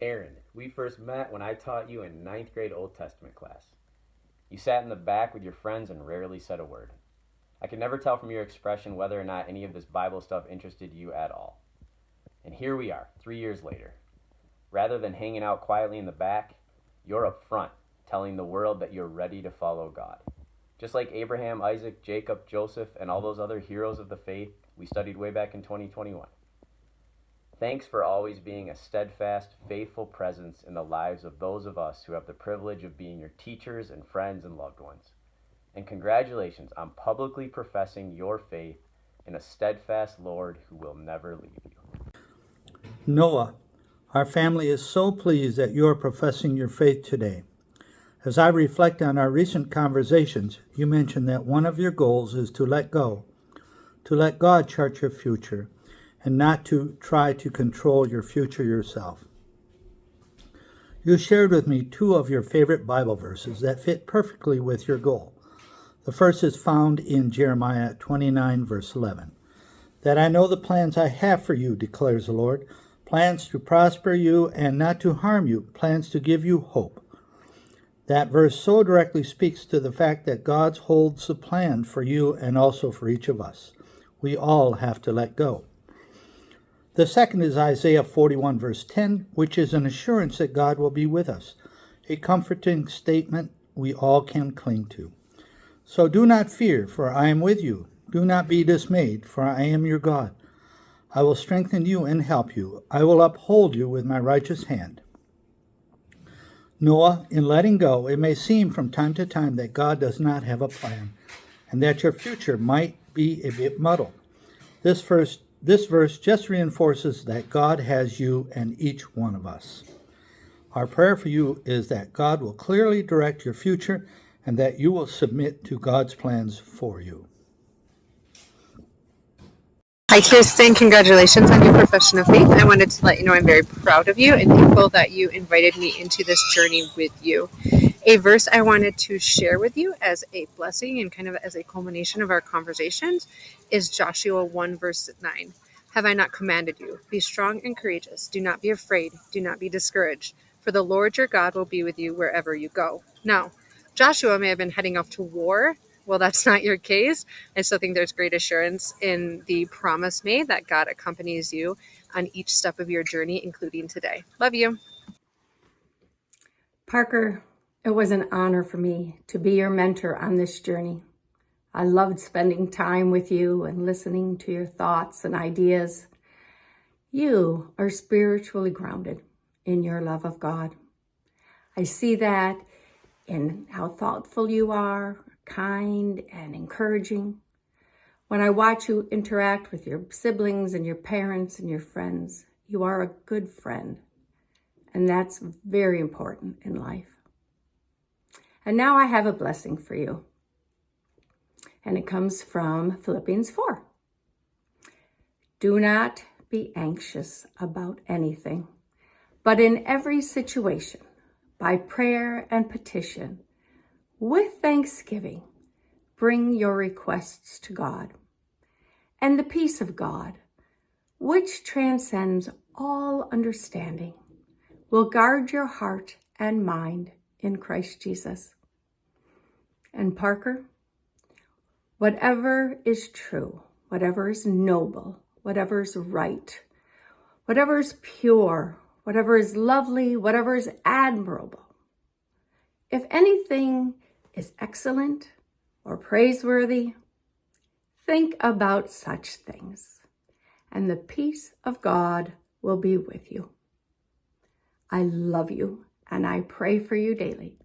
Aaron, we first met when I taught you in ninth grade Old Testament class. You sat in the back with your friends and rarely said a word. I could never tell from your expression whether or not any of this Bible stuff interested you at all. And here we are, 3 years later. Rather than hanging out quietly in the back, you're up front, telling the world that you're ready to follow God. Just like Abraham, Isaac, Jacob, Joseph, and all those other heroes of the faith we studied way back in 2021. Thanks for always being a steadfast, faithful presence in the lives of those of us who have the privilege of being your teachers and friends and loved ones. And congratulations on publicly professing your faith in a steadfast Lord who will never leave you. Noah, our family is so pleased that you are professing your faith today. As I reflect on our recent conversations, you mentioned that one of your goals is to let go, to let God chart your future, and not to try to control your future yourself. You shared with me two of your favorite Bible verses that fit perfectly with your goal. The first is found in Jeremiah 29, verse 11. That I know the plans I have for you, declares the Lord, plans to prosper you and not to harm you, plans to give you hope. That verse so directly speaks to the fact that God holds a plan for you and also for each of us. We all have to let go. The second is Isaiah 41, verse 10, which is an assurance that God will be with us, a comforting statement we all can cling to. So do not fear, for I am with you. Do not be dismayed, for I am your God. I will strengthen you and help you. I will uphold you with my righteous hand. Noah, in letting go, it may seem from time to time that God does not have a plan, and that your future might be a bit muddled. This verse just reinforces that God has you and each one of us. Our prayer for you is that God will clearly direct your future and that you will submit to God's plans for you. Hi, Kirsten. Congratulations on your profession of faith. I wanted to let you know I'm very proud of you and thankful that you invited me into this journey with you. A verse I wanted to share with you as a blessing and kind of as a culmination of our conversations is Joshua 1, verse 9. Have I not commanded you? Be strong and courageous. Do not be afraid. Do not be discouraged. For the Lord your God will be with you wherever you go. Now, Joshua may have been heading off to war. Well, that's not your case. I still think there's great assurance in the promise made that God accompanies you on each step of your journey, including today. Love you. Parker, it was an honor for me to be your mentor on this journey. I loved spending time with you and listening to your thoughts and ideas. You are spiritually grounded in your love of God. I see that in how thoughtful you are, kind and encouraging. When I watch you interact with your siblings and your parents and your friends, you are a good friend. And that's very important in life. And now I have a blessing for you. And it comes from Philippians 4. Do not be anxious about anything, but in every situation, by prayer and petition, with thanksgiving, bring your requests to God. And the peace of God, which transcends all understanding, will guard your heart and mind in Christ Jesus. And Parker, whatever is true, whatever is noble, whatever is right, whatever is pure, whatever is lovely, whatever is admirable, if anything is excellent or praiseworthy, think about such things, and the peace of God will be with you. I love you, and I pray for you daily.